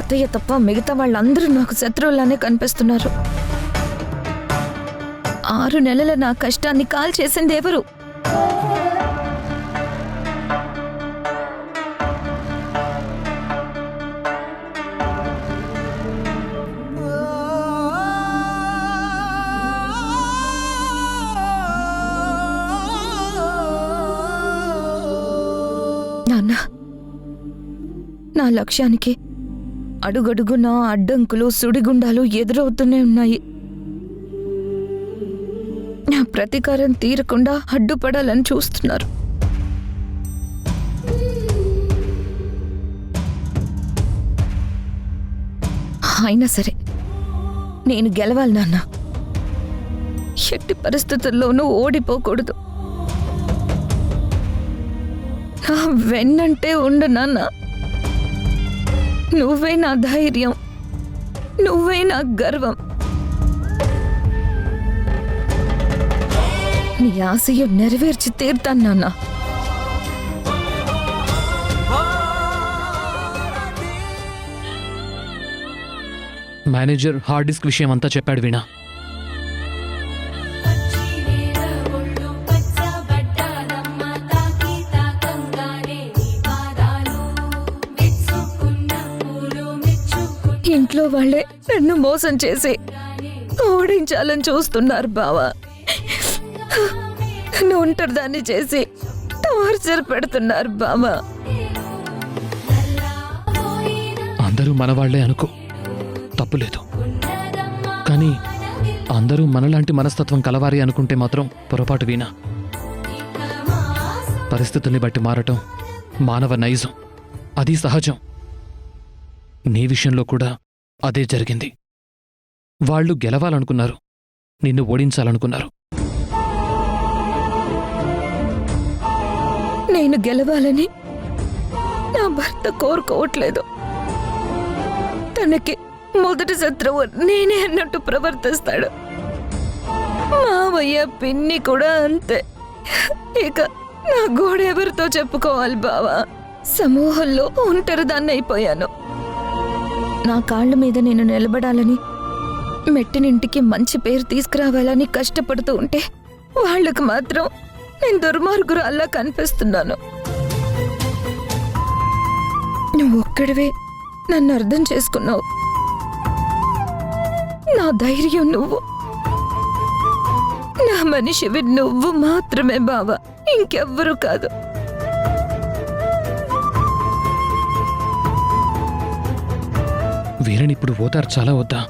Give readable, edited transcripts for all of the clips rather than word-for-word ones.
అత్తయ్య తప్ప మిగతా వాళ్ళందరూ నాకు శత్రువులానే కనిపిస్తున్నారు. 6 నెలల నా కష్టాన్ని కాల్ చేసింది ఎవరు? నాన్న, నా లక్ష్యానికి అడుగడుగునా అడ్డంకులు సుడిగుండాలు ఎదురవుతూనే ఉన్నాయి. నా ప్రతీకారం తీరకుండా అడ్డుపడాలని చూస్తున్నారు. అయినా సరే నేను గెలవాలి నాన్న. ఎట్టి పరిస్థితుల్లోనూ ఓడిపోకూడదు. నా వెన్నంటే ఉండు నాన్న. నువ్వే నా ధైర్యం, నువ్వే నా గర్వం. నీ ఆశయం నెరవేర్చి తీర్తాను నాన్న. మేనేజర్ హార్డ్ డిస్క్ విషయం అంతా చెప్పాడు వీణా. ఇంట్లో వాళ్ళే నన్ను మోసం చేసి ఓడించాలని చూస్తున్నారు బావా. నన్ను ఒంటరిదాన్ని చేసి టార్చర్ పెడుతున్నారు బావా. అందరూ మనవాళ్లే అనుకో, తప్పులేదు. కానీ అందరూ మనలాంటి మనస్తత్వం కలవారి అనుకుంటే మాత్రం పొరపాటు వీణా. పరిస్థితుల్ని బట్టి మారటం మానవ నైజం, అది సహజం. నీ విషయంలో కూడా అదే జరిగింది. వాళ్ళు గెలవాలనుకున్నారు, నిన్ను ఓడించాలనుకున్నారు. నేను గెలవాలని నా భర్త కోరుకోవట్లేదు. తనకి మొదటి శత్రువు నేనే అన్నట్టు ప్రవర్తిస్తాడు. మావయ్య పిన్ని కూడా అంతే. ఇక నా గోడ ఎవరితో చెప్పుకోవాలి బావా? సమూహంలో ఒంటరిదాన్ని అయిపోయాను. నా కాళ్ళ మీద నేను నిలబడాలని, మెట్టినింటికి మంచి పేరు తీసుకురావాలని కష్టపడుతూ ఉంటే వాళ్ళకు మాత్రం నేను దుర్మార్గురాల్లా కనిపిస్తున్నాను. నువ్వు ఒక్కడివే నన్ను అర్థం చేసుకున్నావు. నా ధైర్యం నువ్వు, నా మనిషివి నువ్వు మాత్రమే బావా, ఇంకెవ్వరూ కాదు. వీరనిప్పుడు ఓదార్చాలా వద్దా?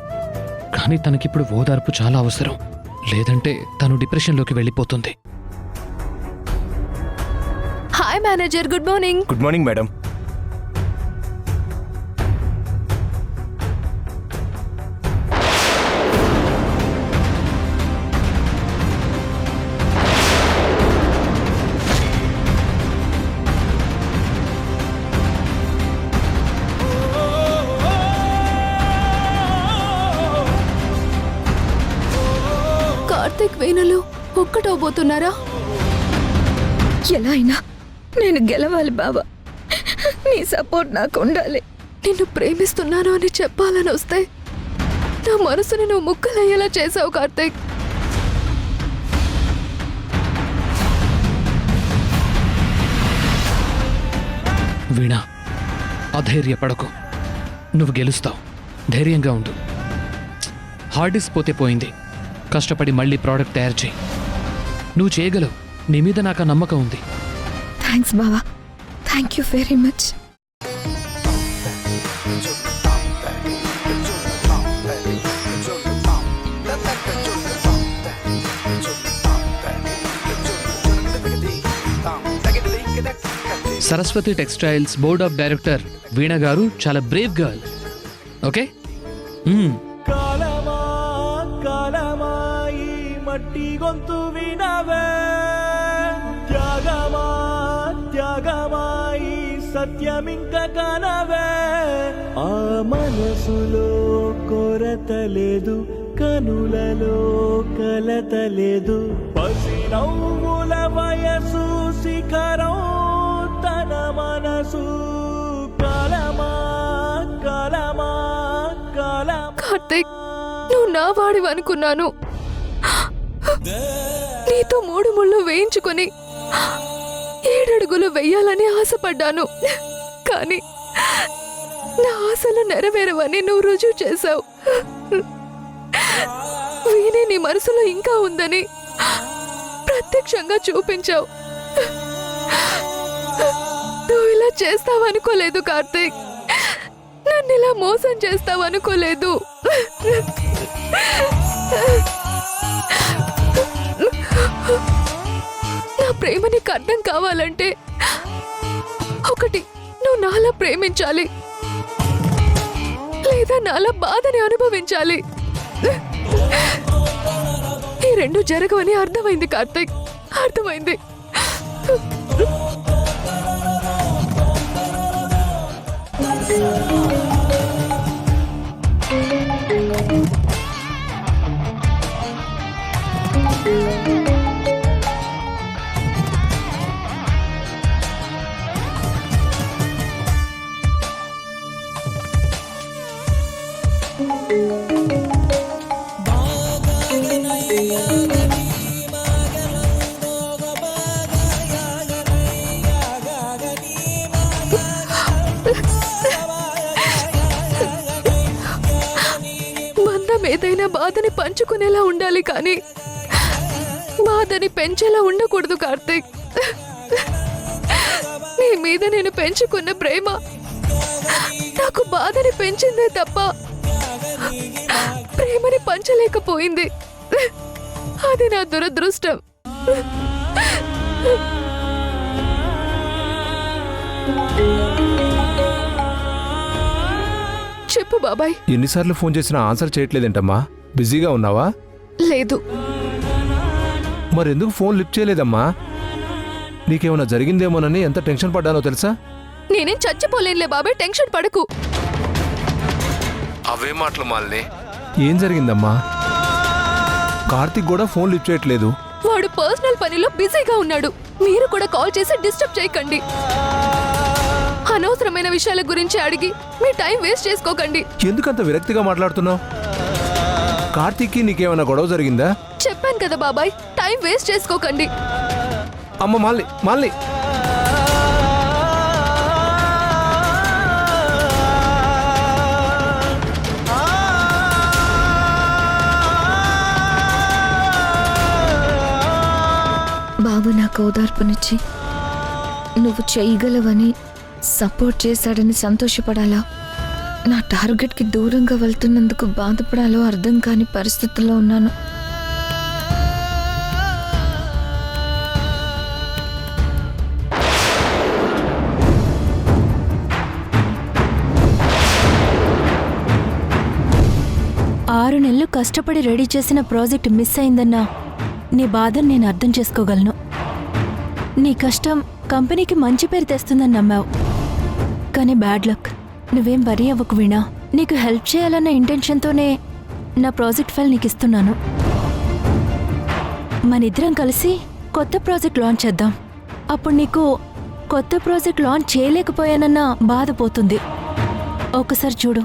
కానీ తనకిప్పుడు ఓదార్పు చాలా అవసరం. లేదంటే తను డిప్రెషన్లోకి వెళ్ళిపోతుంది. Hi manager, good morning. Good morning madam. Karthik వీణలు ఒక్కటవబోతున్నారా? ఎలా అయినా నేను గెలవాలి బావా. నీ సపోర్ట్ నాకు ఉండాలి. నిన్ను ప్రేమిస్తున్నాను అని చెప్పాలని వస్తే నా మనసుని నువ్వు ముక్కలయ్యేలా చేసావు కార్తిక్. వీణా, అధైర్యపడకు. నువ్వు గెలుస్తావు. ధైర్యంగా ఉండు. హార్డ్ డిస్క్ పోతే పోయింది. కష్టపడి మళ్ళీ ప్రోడక్ట్ తయారు చేయి. నువ్వు చేయగలవు. నీ మీద నాకు నమ్మకం ఉంది. థ్యాంక్స్ బావా. Thank you very much. Saraswati textiles board of director Veena గారు చాలా బ్రేవ్ గర్ల్. ఓకే. మట్టి గొంతు వినవే, త్యాగమా త్యాగమాయి సత్యమింక కనవే. ఆ మనసులో కొరత లేదు, కనులలో కలత లేదు. పసి నవ్వుల వయసు శిఖరం తన మనసు. కాలమా కాలమా నువ్వు నా వాడివి అనుకున్నాను. నీతో 3 ముళ్ళు వేయించుకొని 7 అడుగులు వెయ్యాలని ఆశపడ్డాను. కానీ నా ఆశలు నెరవేరవని నువ్వు రుజువు చేశావు. వీణే నీ మనసులో ఇంకా ఉందని ప్రత్యక్షంగా చూపించావు. నువ్వు ఇలా చేస్తావనుకోలేదు కార్తీక్. నన్ను ఇలా మోసం చేస్తావనుకోలేదు. నా ప్రేమ నీకు అర్థం కావాలంటే ఒకటి, నువ్వు నాలా ప్రేమించాలి, లేదా నాలా బాధని అనుభవించాలి. ఈ 2 జరగవని అర్థమైంది కార్తీక్, అర్థమైంది. బంధం ఏదైనా బాధని పంచుకునేలా ఉండాలి, కానీ బాధని పెంచేలా ఉండకూడదు కార్తీక్. నీ మీద నేను పెంచుకున్న ప్రేమ నాకు బాధని పెంచిందే తప్ప ప్రేమని పంచలేకపోయింది. అది నా దురదృష్టం. చెప్పు బాబాయ్. ఎన్నిసార్లు ఫోన్ చేసినా ఆన్సర్ చేయట్లేదేంటమ్మా? బిజీగా ఉన్నావా? లేదు. మరెందుకు ఫోన్ లిఫ్ట్ చేయలేదమ్మా? నీకేమైనా జరిగిందేమోనని ఎంత టెన్షన్ పడ్డానో తెలుసా? నేనేం చచ్చిపోలేనులే బాబాయ్, టెన్షన్ పడకు. అవే మాటలు మాల్ని. ఏం జరిగిందమ్మా? కార్తీక్ కూడా ఫోన్ లిఫ్ట్ చేయట్లేదు. వాడు పర్సనల్ పనిలో బిజీగా ఉన్నాడు. మీరు కూడా కాల్ చేసి డిస్టర్బ్ చేయకండి. అనవసరమైన విషయాల గురించి అడిగి మీ టైం వేస్ట్ చేసుకోకండి. ఎందుకంత విరక్తిగా మాట్లాడుతున్నావు? కార్తీక్కి నీకేమైనా గొడవ జరిగిందా? చెప్పాను కదా బాబాయ్, టైం వేస్ట్ చేసుకోకండి. అమ్మ మాల్ని, మాల్ని. బాబు నాకు ఓదార్పునిచ్చి నువ్వు చేయగలవని సపోర్ట్ చేశాడని సంతోషపడాలా, నా టార్గెట్కి దూరంగా వెళ్తున్నందుకు బాధపడాలో అర్థం కాని పరిస్థితుల్లో ఉన్నాను. ఆరు నెలలు కష్టపడి రెడీ చేసిన ప్రాజెక్ట్ మిస్ అయిందన్నా నీ బాధను నేను అర్థం చేసుకోగలను. నీ కష్టం కంపెనీకి మంచి పేరు తెస్తుందని నమ్మావు, కానీ బ్యాడ్ లక్. నువ్వేం వరీ అవ్వకు వీణా. నీకు హెల్ప్ చేయాలన్న ఇంటెన్షన్తోనే నా ప్రాజెక్ట్ ఫైల్ నీకు ఇస్తున్నాను. మనిద్దరం కలిసి కొత్త ప్రాజెక్ట్ లాంచ్ చేద్దాం. అప్పుడు నీకు కొత్త ప్రాజెక్ట్ లాంచ్ చేయలేకపోయానన్న బాధ పోతుంది. ఒకసారి చూడు.